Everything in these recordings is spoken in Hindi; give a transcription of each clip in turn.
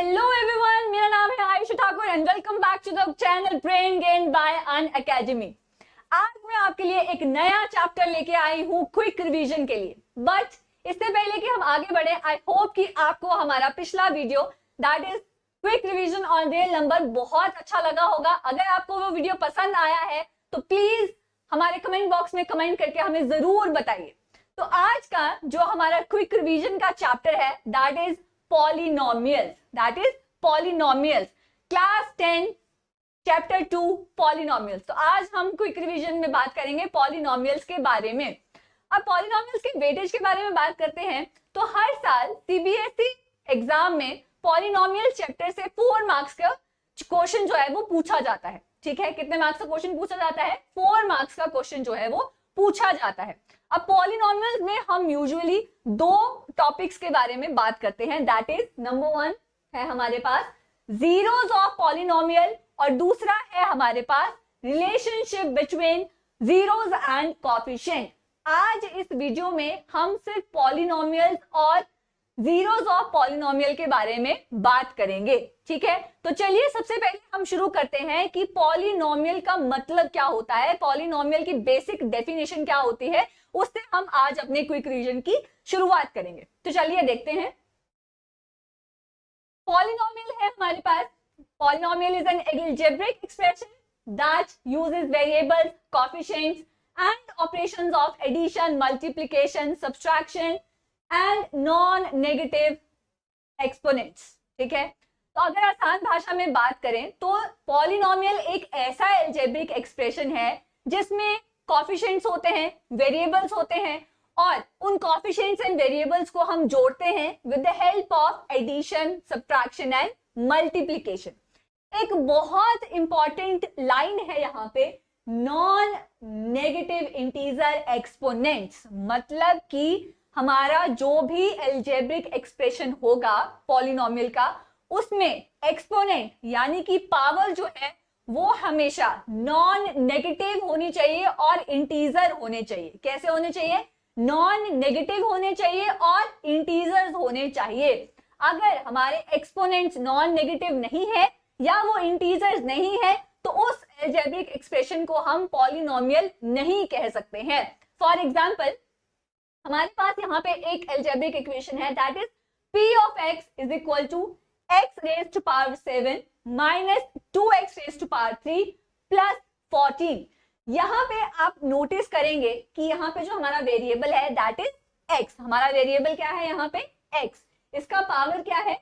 हेलो एवरीवन, मेरा नाम है Ayushi Thakur and welcome back to the channel brain gain by Unacademy. आज मैं आपके लिए एक नया चैप्टर लेके आई हूँ क्विक रिवीजन के लिए। बट इससे पहले कि हम आगे बढ़े, आई होप कि आपको हमारा पिछला video that is quick revision on real number बहुत अच्छा लगा होगा। अगर आपको वो वीडियो पसंद आया है तो प्लीज हमारे कमेंट बॉक्स में कमेंट करके हमें जरूर बताइए। तो आज का जो हमारा क्विक रिवीजन का चैप्टर है that is polynomials, that is polynomials, class 10 chapter 2 polynomials। तो आज हम क्विक रिवीजन में बात करेंगे पॉलिनोमियल्स के बारे में। अब पॉलिनोमियल्स के वेटेज के बारे में बात करते हैं तो हर साल सीबीएसई एग्जाम में पॉलिनोमियल चैप्टर से 4 मार्क्स का क्वेश्चन जो है वो पूछा जाता है। ठीक है, कितने मार्क्स का क्वेश्चन पूछा जाता है? 4 मार्क्स का क्वेश्चन जो है वो पूछा जाता है। अब पॉलिनोमियल्स में हम यूजुअली 2 टॉपिक्स के बारे में बात करते हैं। दैट इज नंबर 1 है हमारे पास जीरोस ऑफ पॉलिनोमियल और दूसरा है हमारे पास relationship between zeros and coefficient. आज इस वीडियो में हम सिर्फ पॉलिनोमियल्स और जीरोस ऑफ पॉलिनोमियल के बारे में बात करेंगे। ठीक है, तो चलिए सबसे पहले हम शुरू करते हैं कि पॉलिनोमियल का मतलब क्या होता है, पॉलिनोमियल की बेसिक डेफिनेशन क्या होती है, उससे हम आज अपने क्विक रिवीजन की शुरुआत करेंगे। तो चलिए देखते हैं। पॉलिनोमियल है हमारे पास, polynomial is an algebraic expression that uses variables, coefficients and operations of addition, multiplication, subtraction and non negative exponents. ठीक है, तो अगर आसान भाषा में बात करें तो पॉलिनोमियल एक ऐसा अलजेब्रिक एक्सप्रेशन है जिसमें कोएफिशिएंट्स होते हैं, वेरिएबल्स होते हैं और उन कोएफिशिएंट्स एंड वेरिएबल्स को हम जोड़ते हैं with the help of addition, subtraction and multiplication. एक बहुत इंपॉर्टेंट लाइन है यहाँ पे, नॉन नेगेटिव इंटीजर एक्सपोनेंट्स, मतलब कि हमारा जो भी अलजेब्रिक एक्सप्रेशन होगा पॉलिनोमियल का, उसमें एक्सपोनेंट यानी कि पावर जो है वो हमेशा नॉन नेगेटिव होनी चाहिए और इंटीजर होने चाहिए। कैसे होने चाहिए? नॉन नेगेटिव होने चाहिए और इंटीजर्स होने चाहिए। अगर हमारे एक्सपोनेंट्स नॉन नेगेटिव नहीं है या वो इंटीजर्स नहीं है तो उस अलजेब्रिक एक्सप्रेशन को हम पॉलिनोमियल नहीं कह सकते हैं। फॉर एग्जाम्पल, हमारे पास यहाँ पे एक अलजेब्रिक इक्वेशन है that is p of x is equal to x raised to power 7 minus 2x raised to power 3 plus 14। यहाँ पे आप नोटिस करेंगे कि यहाँ पे जो हमारा वेरिएबल है दैट इज x, हमारा वेरिएबल क्या है यहाँ पे? x, इसका पावर क्या है?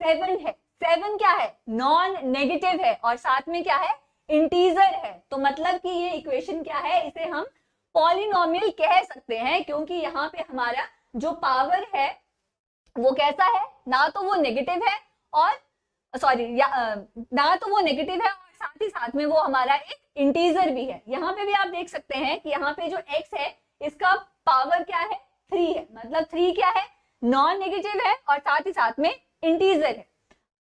7 है। 7 क्या है? नॉन नेगेटिव है और साथ में क्या है? इंटीजर है। तो मतलब कि ये इक्वेशन क्या है, इसे हम पॉलिनोमियल कह सकते हैं क्योंकि यहाँ पे हमारा जो पावर है वो कैसा है? ना तो वो नेगेटिव है और ना तो वो नेगेटिव है और साथ ही साथ में वो हमारा एक इंटीजर भी है। यहाँ पे भी आप देख सकते हैं कि यहाँ पे जो x है इसका पावर क्या है? 3 है। मतलब 3 क्या है? नॉन नेगेटिव है और साथ ही साथ में इंटीजर है।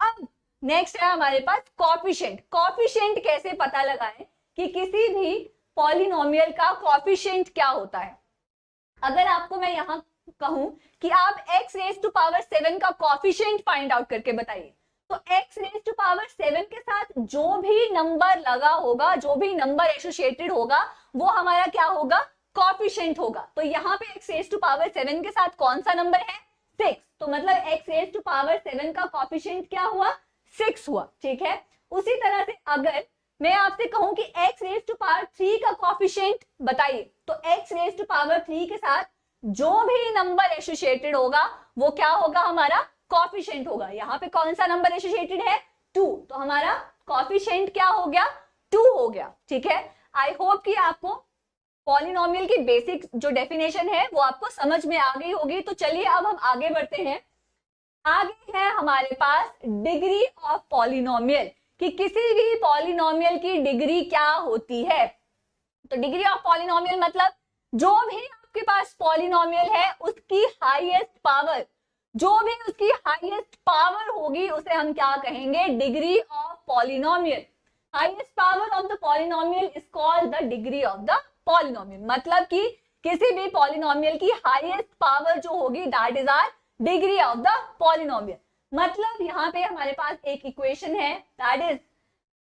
अब नेक्स्ट है हमारे पास कोएफिशिएंट। कोएफिशिएंट कैसे पता लगाएं कि किसी भी पॉलिनोमियल का कोएफिशिएंट क्या होता है? अगर आपको मैं यहाँ कहूं कि आप x रेज टू पावर 7 का कोएफिशिएंट फाइंड आउट करके बताइए, तो x रेज टू पावर 7 के साथ जो भी नंबर लगा होगा, जो भी नंबर एसोसिएटेड होगा, वो हमारा क्या होगा? कोएफिशिएंट होगा। तो यहाँ पे x रेज टू पावर 7 के साथ कौन सा नंबर है? 6। तो मतलब x रेज टू पावर 7 का कोएफिशिएंट क्या हुआ? 6 हुआ। ठीक है, उसी तरह से अगर मैं आपसे कहूं कि x रेज टू पावर 3 का कोएफिशिएंट बताइए, तो x रेज टू पावर 3 के साथ जो भी नंबर एसोसिएटेड होगा वो क्या होगा? हमारा कोएफिशिएंट होगा। यहाँ पे कौन सा नंबर एसोसिएटेड है? 2। तो हमारा कोएफिशिएंट क्या हो गया? 2 हो गया। ठीक है, आई होप कि आपको पॉलिनोमियल की बेसिक जो डेफिनेशन है वो आपको समझ में आ गई होगी। तो चलिए अब हम आगे बढ़ते हैं। आगे है हमारे पास डिग्री ऑफ पॉलिनोमियल, कि किसी भी पॉलिनोमियल की डिग्री क्या होती है। तो डिग्री ऑफ पॉलिनोमियल मतलब जो भी आपके पास पॉलिनोमियल है उसकी हाईएस्ट पावर, जो भी उसकी हाईएस्ट पावर होगी उसे हम क्या कहेंगे? Degree of polynomial. Highest power of the polynomial is called the degree of the polynomial. मतलब कि किसी भी पॉलिनोमियल की हाईएस्ट पावर जो होगी that is our degree of the polynomial. मतलब यहाँ पे हमारे पास एक इक्वेशन है, that is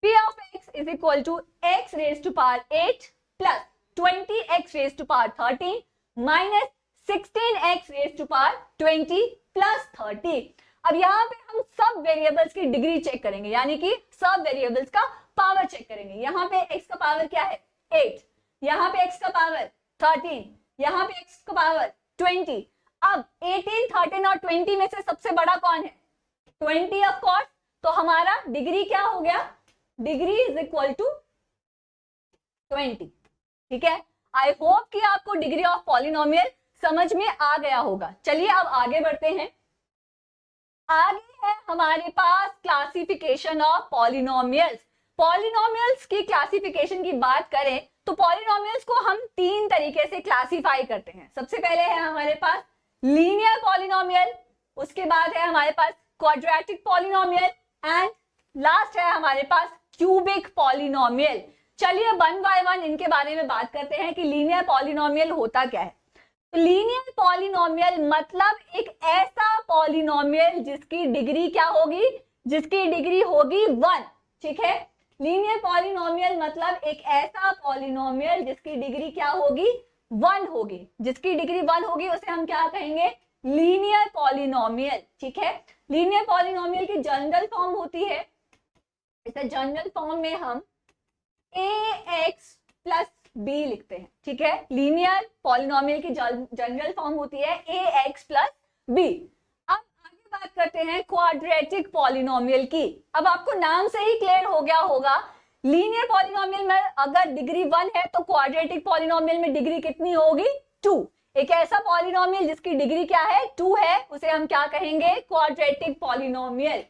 p of x is equal to x raised to power 8 plus 20x raised to power 13 minus 16x raised to power 20 plus 30। अब यहाँ पे हम सब वेरिएबल्स की डिग्री चेक करेंगे, यानी कि सब वेरिएबल्स का पावर चेक करेंगे। यहाँ पे x का पावर क्या है 8, यहाँ पे x का पावर 13, यहाँ पे x का पावर 20। अब 18, 13 और 20 में से सबसे बड़ा कौन है 20 ऑफ कोर्स। तो हमारा डिग्री क्या हो गया, डिग्री इज इक्वल टू 20। ठीक है, आई होप कि आपको डिग्री ऑफ पॉलिनोमियल समझ में आ गया होगा। चलिए अब आगे बढ़ते हैं। आगे है हमारे पास क्लासिफिकेशन ऑफ पॉलिनोमियल्स। पॉलिनोमियल्स की क्लासिफिकेशन की बात करें तो पॉलिनोमियल्स को हम 3 तरीके से क्लासिफाई करते हैं। सबसे पहले है हमारे पास लीनियर पॉलिनोमियल, उसके बाद है हमारे पास क्वाड्रेटिक पॉलिनोमियल एंड लास्ट है हमारे पास क्यूबिक पॉलिनोमियल। चलिए वन बाय वन इनके बारे में बात करते हैं कि लीनियर पॉलिनोमियल होता क्या है। तो लीनियर पॉलिनोमियल मतलब एक ऐसा पॉलिनोमियल जिसकी डिग्री क्या होगी, जिसकी डिग्री होगी 1। ठीक है, लीनियर पॉलिनोमियल मतलब एक ऐसा पॉलिनोमियल जिसकी डिग्री क्या होगी 1 होगी। जिसकी डिग्री 1 होगी उसे हम क्या कहेंगे, लीनियर पॉलिनोमियल। ठीक है, लीनियर पॉलिनोमियल की जनरल फॉर्म होती है, इसे जनरल फॉर्म में हम ax प्लस बी लिखते हैं। ठीक है, लीनियर पॉलिनोमियल की जनरल फॉर्म होती है ax प्लस बी। अब आगे बात करते हैं क्वाड्रेटिक पॉलिनोमियल की। अब आपको नाम से ही क्लियर हो गया होगा, लीनियर पॉलिनोमियल में अगर डिग्री 1 है तो क्वाड्रेटिक पॉलिनोमियल में डिग्री कितनी होगी 2। एक ऐसा पॉलिनोमियल जिसकी डिग्री क्या है 2 है, उसे हम क्या कहेंगे, क्वाड्रेटिक पॉलिनोमियल।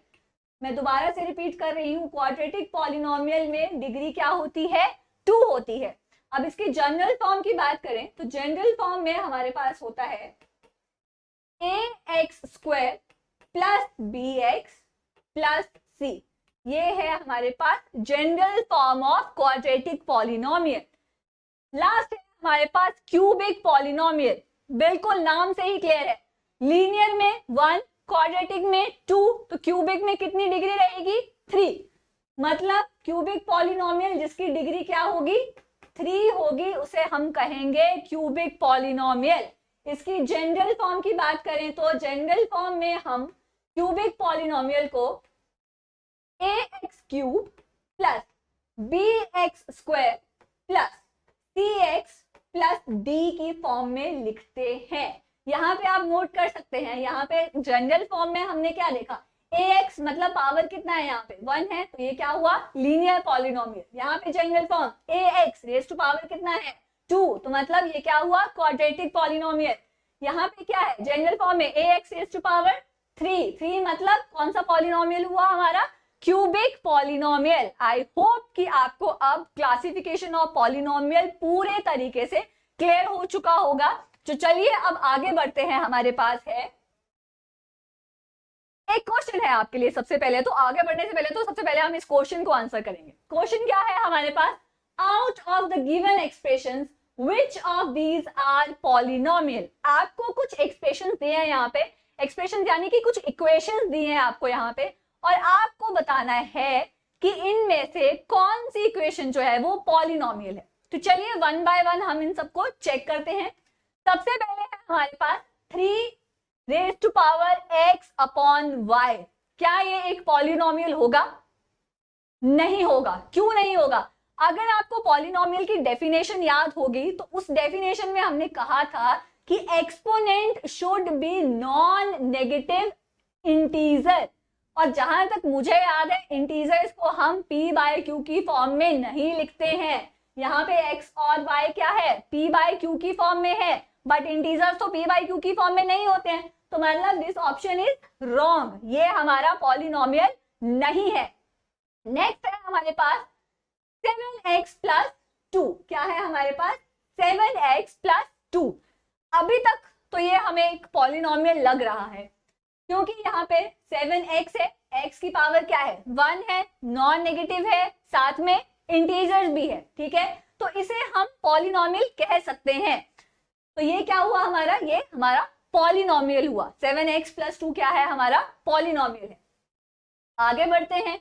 मैं दोबारा से रिपीट कर रही हूं, क्वाड्रेटिक पॉलिनोमियल में डिग्री क्या होती है 2 होती है। अब इसकी जनरल फॉर्म की बात करें तो जनरल फॉर्म में हमारे पास होता है ax square plus bx plus c। ये है हमारे पास general form of quadratic polynomial. Last है हमारे पास क्यूबिक पॉलिनोमियल। बिल्कुल नाम से ही क्लियर है, लीनियर में 1, क्वाड्रेटिक में 2, तो क्यूबिक में कितनी डिग्री रहेगी 3। मतलब क्यूबिक पॉलिनोमियल जिसकी डिग्री क्या होगी 3 होगी, उसे हम कहेंगे क्यूबिक पॉलिनोमियल। इसकी जनरल फॉर्म की बात करें तो जनरल फॉर्म में हम क्यूबिक पॉलिनोमियल को ax cube plus bx square plus cx plus d की फॉर्म में लिखते हैं। यहाँ पे आप नोट कर सकते हैं, यहाँ पे जनरल फॉर्म में हमने क्या देखा, ax मतलब पावर कितना है यहाँ पे 1 है, तो ये क्या हुआ लीनियर पॉलिनोमियल। यहाँ पे general form ax raise to power कितना है 2, तो मतलब ये क्या हुआ क्वाड्रेटिक पॉलिनोमियल। यहाँ पे क्या है जनरल फॉर्म में ax रेज टू पावर 3 मतलब कौन सा पॉलिनोमियल हुआ हमारा, क्यूबिक पॉलिनोमियल। आई होप कि आपको अब क्लासिफिकेशन ऑफ पॉलिनोमियल पूरे तरीके से क्लियर हो चुका होगा। तो चलिए अब आगे बढ़ते हैं। हमारे पास है एक क्वेश्चन है आपके लिए। सबसे पहले तो आगे बढ़ने से पहले तो सबसे पहले हम इस क्वेश्चन को आंसर करेंगे। क्वेश्चन क्या है हमारे पास, out of the given expressions which of these are polynomial. आपको कुछ एक्सप्रेशंस दिए हैं यहाँ पे, एक्सप्रेशंस यानी कि कुछ इक्वेशंस दिए हैं आपको यहाँ पे, और आपको बताना है कि इनमें से कौन सी इक्वेशन जो है वो पॉलिनोमियल है। तो चलिए वन बाय वन हम इन सबको चेक करते हैं। सबसे पहले है हमारे पास 3 raise to power x upon y। क्या ये एक पॉलिनोमियल होगा? नहीं होगा। क्यों नहीं होगा? अगर आपको पॉलिनोमियल की डेफिनेशन याद होगी तो उस डेफिनेशन में हमने कहा था कि exponent should be non negative integer, और जहां तक मुझे याद है इंटीजर्स को हम p बाय क्यू की फॉर्म में नहीं लिखते हैं। यहाँ पे x और y क्या है p बाय क्यू की फॉर्म में है, बट इंटीजर्स तो p बाय क्यू की फॉर्म में नहीं होते हैं। तो मतलब दिस ऑप्शन इज रॉन्ग, ये हमारा पॉलिनोमियल नहीं है। नेक्स्ट है हमारे पास 7x प्लस 2। क्या है हमारे पास 7x प्लस 2। अभी तक तो ये हमें एक पॉलिनोमियल लग रहा है, क्योंकि यहाँ पे 7x है, x की पावर क्या है 1 है, नॉन नेगेटिव है, साथ में इंटीजर्स भी है। ठीक है, तो इसे हम पॉलिनोमियल कह सकते हैं। तो ये क्या हुआ हमारा, ये हमारा पॉलिनोमियल हुआ। 7x प्लस 2 क्या है, हमारा पॉलिनोमियल है। आगे बढ़ते हैं,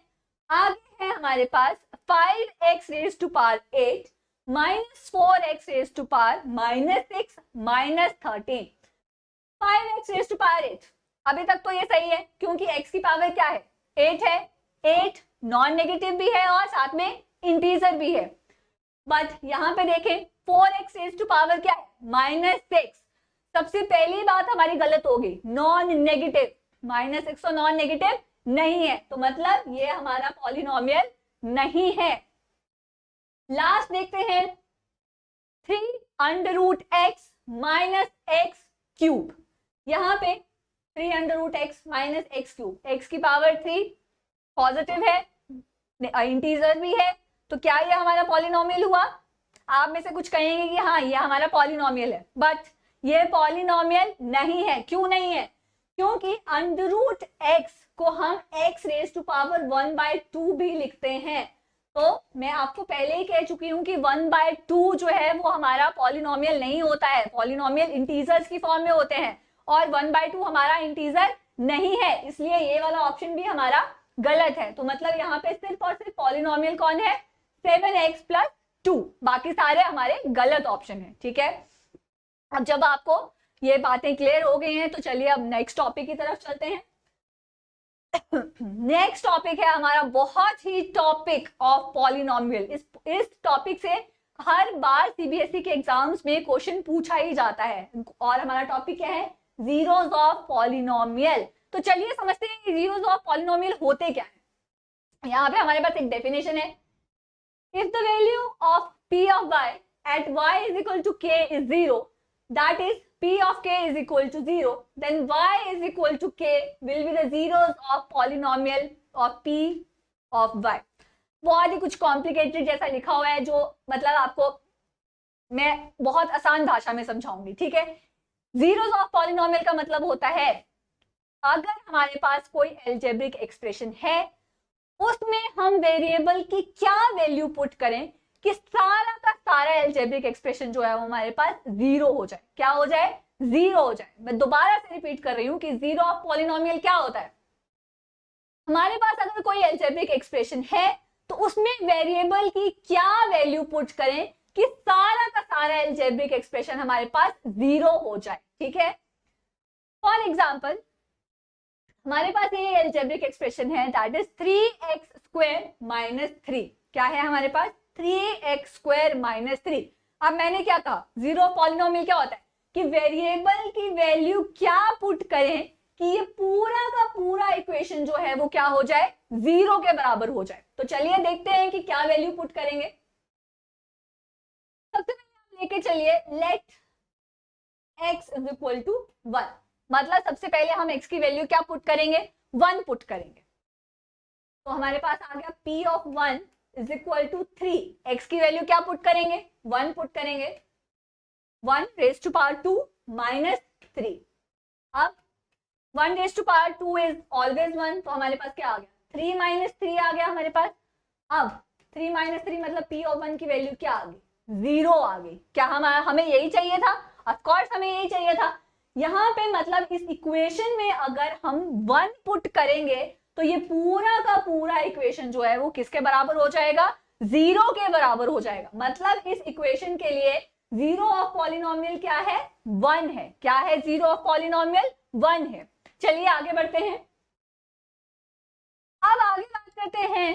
आगे है हमारे पास 5x raise to power 8 minus 4x raise to power minus 6 minus 13। 5x raise to power 8, अभी तक तो ये सही है क्योंकि x की पावर क्या है, 8 है। 8 नॉन नेगेटिव भी है और साथ में इंटीजर भी है। बट यहाँ पे देखें 4x रेज टू पावर क्या है, माइनस 6। सबसे पहली बात हमारी गलत होगी, non negative, minus 6 non negative नहीं है, तो मतलब ये हमारा पॉलिनोमियल नहीं है। लास्ट देखते हैं 3 under root x minus x cube. यहाँ पे 3 under root x minus x cube, x की पावर 3 पॉजिटिव है, इंटीजर भी है, तो क्या ये हमारा पॉलिनोमियल हुआ। आप में से कुछ कहेंगे कि हाँ ये हमारा पॉलिनोमियल है, बट ये पॉलिनोमियल नहीं है। क्यों नहीं है, क्योंकि अंडर रूट एक्स को हम x रेज टू पावर 1/2 भी लिखते हैं। तो मैं आपको पहले ही कह चुकी हूं कि 1/2 जो है वो हमारा पॉलिनोमियल नहीं होता है, पॉलिनोमियल इंटीजर्स की फॉर्म में होते हैं और 1/2 हमारा इंटीजर नहीं है, इसलिए ये वाला ऑप्शन भी हमारा गलत है। तो मतलब यहाँ पे सिर्फ और सिर्फ पॉलिनोमियल कौन है, 7x प्लस 2, बाकी सारे हमारे गलत ऑप्शन है। ठीक है, अब जब आपको ये बातें क्लियर हो गई हैं तो चलिए अब नेक्स्ट टॉपिक की तरफ चलते हैं। नेक्स्ट टॉपिक है हमारा बहुत ही टॉपिक ऑफ पॉलिनोमियल। इस टॉपिक से हर बार सीबीएसई के एग्जाम्स में क्वेश्चन पूछा ही जाता है और हमारा टॉपिक क्या है, जीरोस ऑफ पॉलिनोमियल। तो चलिए समझते हैं कि जीरोस ऑफ पॉलिनोमियल होते क्या है। यहाँ पे हमारे पास एक डेफिनेशन है, if the value of p of y at y is equal to k is 0, that is p of k is equal to 0, then y is equal to k will be the zeros of polynomial of p of y। बहुत ही कुछ कॉम्प्लिकेटेड जैसा लिखा हुआ है, जो मतलब आपको मैं बहुत आसान भाषा में समझाऊंगी। ठीक है, जीरोस ऑफ पॉलिनोमियल का मतलब होता है अगर हमारे पास कोई एल्जेब्रिक एक्सप्रेशन है उसमें हम वेरिएबल की क्या वैल्यू पुट करें कि सारा का सारा एल्जेब्रिक एक्सप्रेशन जो है वो हमारे पास जीरो हो जाए। क्या हो जाए, जीरो हो जाए। मैं दोबारा से रिपीट कर रही हूं कि जीरो ऑफ पॉलिनोमियल क्या होता है, हमारे पास अगर कोई एल्जेब्रिक एक्सप्रेशन है तो उसमें वेरिएबल की क्या वैल्यू पुट करें कि सारा का सारा एल्जेब्रिक एक्सप्रेशन हमारे पास जीरो हो जाए। ठीक है, फॉर एग्जाम्पल हमारे पास ये एल्जेब्रिक एक्सप्रेशन है that is 3x square minus 3। क्या है हमारे पास, 3x स्क्वायर माइनस 3। अब मैंने क्या कहा, जीरो पॉलिनोमियल क्या होता है कि वेरिएबल की वैल्यू क्या पुट करें कि ये पूरा का पूरा इक्वेशन जो है वो क्या हो जाए, जीरो के बराबर हो जाए। तो चलिए देखते हैं कि क्या वैल्यू पुट करेंगे। सबसे पहले आप लेके चलिए let x is equal to 1, मतलब सबसे पहले हम x की वैल्यू क्या पुट करेंगे, 1 पुट करेंगे। तो हमारे पास आ गया p of 1 is equal to 3। x की वैल्यू क्या पुट करेंगे, 1 पुट करेंगे, 1 रेज टू पावर 2 माइनस 3। अब 1 raise to power 2 is always 1, तो हमारे पास क्या आ गया, 3 माइनस 3 आ गया हमारे पास। अब 3 माइनस 3 मतलब p ऑफ 1 की वैल्यू क्या आ गई, 0 आ गई। क्या हमें यही चाहिए था, ऑफ कोर्स हमें यही चाहिए था। यहाँ पे मतलब इस इक्वेशन में अगर हम 1 पुट करेंगे तो ये पूरा का पूरा इक्वेशन जो है वो किसके बराबर हो जाएगा, 0 के बराबर हो जाएगा। मतलब इस इक्वेशन के लिए जीरो ऑफ पॉलिनोमियल क्या है, 1 है। क्या है, जीरो ऑफ पॉलिनोमियल 1 है। चलिए आगे बढ़ते हैं। अब आगे बात करते हैं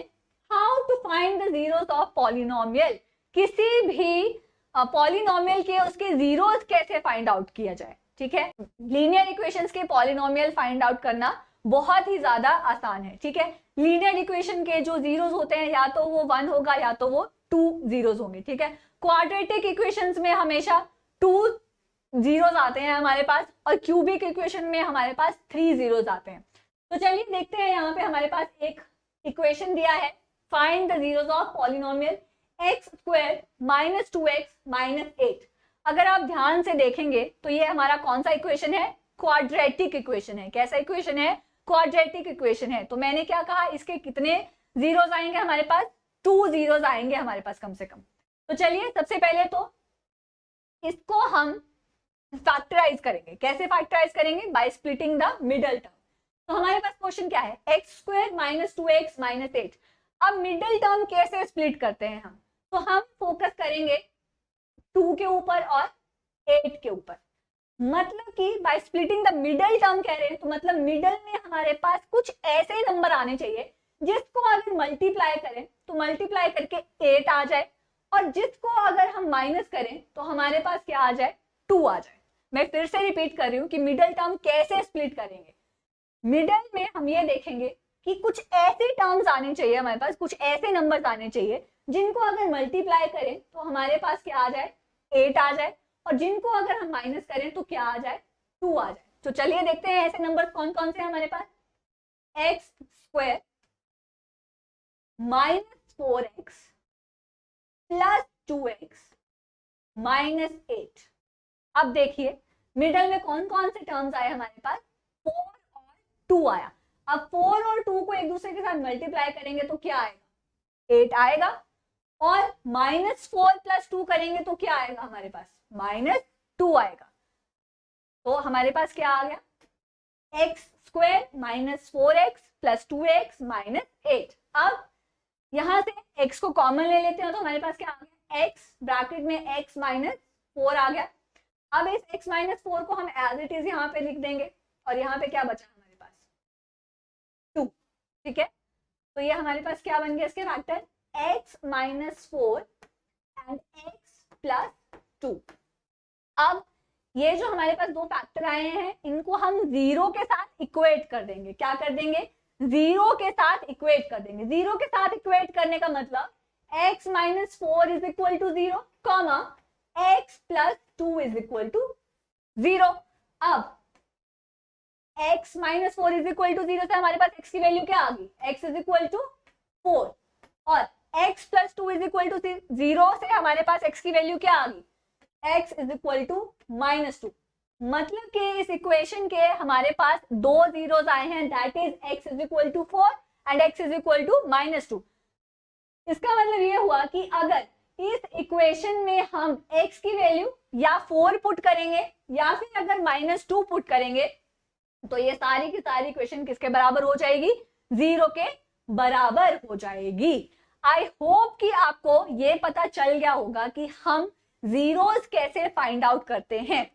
how to find the zeros of polynomial. किसी भी पॉलिनोमियल के उसके जीरोस कैसे फाइंड आउट किया जाए। ठीक है, लीनियर इक्वेशंस के पॉलिनोमियल फाइंड आउट करना बहुत ही ज्यादा आसान है। ठीक है, लीनियर इक्वेशन के जो जीरोस होते हैं या तो वो 1 होगा या तो वो 2 जीरोस होंगे। ठीक है, क्वाड्रेटिक इक्वेशंस में हमेशा 2 जीरोस आते हैं हमारे पास और क्यूबिक इक्वेशन में हमारे पास 3 जीरोस आते हैं। तो चलिए देखते हैं, यहाँ पे हमारे पास एक इक्वेशन दिया है, find the zeros of polynomial x square minus 2x minus 8। अगर आप ध्यान से देखेंगे तो ये हमारा कौन सा इक्वेशन है, क्वाड्रेटिक इक्वेशन है। कैसा इक्वेशन है, क्वाड्रेटिक इक्वेशन है। तो मैंने क्या कहा, इसके कितने जीरोस आएंगे हमारे पास, 2 जीरोस आएंगे हमारे पास कम से कम। तो चलिए सबसे पहले तो इसको हम फैक्टराइज करेंगे। कैसे फैक्टराइज करेंगे? By splitting the middle term. तो हमारे पास क्वेश्चन क्या है? X square minus 2x minus 8। अब मिडल टर्म कैसे स्प्लिट करते हैं हम? तो हम फोकस करेंगे 2 के ऊपर और 8 के ऊपर। मतलब कि by splitting the middle term कह रहे हैं, तो मतलब मिडल में हमारे पास कुछ ऐसे नंबर आने चाहिए जिसको अगर मल्टीप्लाई करें तो मल्टीप्लाई करके 8 आ जाए, और जिसको अगर हम माइनस करें तो हमारे पास क्या आ जाए? 2 आ जाए। मैं फिर से रिपीट कर रही हूँ कि मिडल टर्म कैसे स्प्लिट करेंगे। मिडल में हम ये देखेंगे कि कुछ ऐसे टर्म्स आने चाहिए हमारे पास, कुछ ऐसे नंबर्स आने चाहिए जिनको अगर मल्टीप्लाई करें तो हमारे पास क्या आ जाए? 8 आ जाए, और जिनको अगर हम माइनस करें तो क्या आ जाए? 2 आ जाए। तो चलिए देखते हैं ऐसे नंबर्स कौन कौन से हैं हमारे पास। X square minus 4x plus 2x minus 8। अब देखिए मिडल में कौन कौन से टर्म्स आए हमारे पास? 4 और 2 आया। अब 4 और 2 को एक दूसरे के साथ मल्टीप्लाई करेंगे तो क्या आएगा? 8 आएगा, और माइनस 4 प्लस 2 करेंगे तो क्या आएगा हमारे पास? माइनस 2 आएगा। तो हमारे पास क्या आ गया? X square minus 4x plus 2x minus 8। अब यहां से x को कॉमन ले लेते हैं तो हमारे पास क्या आ गया? x ब्रैकेट में x माइनस 4 आ गया। अब इस x माइनस 4 को हम एज इट इज यहाँ पे लिख देंगे, और यहाँ पे क्या बचा हमारे पास? 2। ठीक है, तो ये हमारे पास क्या बन गया इसके factor? x minus 4 and x plus 2। अब ये जो हमारे पास दो फैक्टर आए हैं इनको हम जीरो के साथ इक्वेट कर देंगे। क्या कर देंगे? जीरो के साथ इक्वेट कर देंगे। जीरो के साथ इक्वेट करने का मतलब x minus 4 is equal to 0, comma x plus 2 is equal to 0। अब x minus 4 is equal to 0 से हमारे पास x की वैल्यू क्या आ गई? x इज इक्वल टू 4, और x plus 2 is equal to 0 से हमारे पास x की वैल्यू क्या आ गई? x is equal to minus 2। मतलब कि इस इक्वेशन के हमारे पास दो जीरोस आए हैं, that is x is equal to 4 and x is equal to minus 2। इसका मतलब ये हुआ कि अगर इस इक्वेशन में हम x की वैल्यू या 4 पुट करेंगे या फिर अगर माइनस 2 पुट करेंगे तो ये सारी की सारी इक्वेशन किसके बराबर हो जाएगी? 0 के बराबर हो जाएगी। आई होप कि आपको ये पता चल गया होगा कि हम जीरोस कैसे फाइंड आउट करते हैं।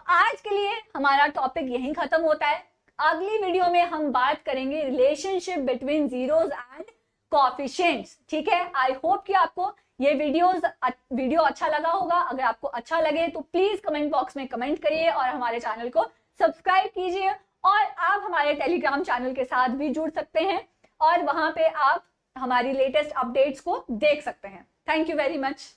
आज के लिए हमारा टॉपिक यहीं खत्म होता है। अगली वीडियो में हम बात करेंगे relationship between zeros and coefficients. ठीक है, आई होप कि आपको ये वीडियो अच्छा लगा होगा। अगर आपको अच्छा लगे तो प्लीज कमेंट बॉक्स में कमेंट करिए और हमारे चैनल को सब्सक्राइब कीजिए, और आप हमारे टेलीग्राम चैनल के साथ भी जुड़ सकते हैं और वहां पे आप हमारी लेटेस्ट अपडेट्स को देख सकते हैं। Thank you very much.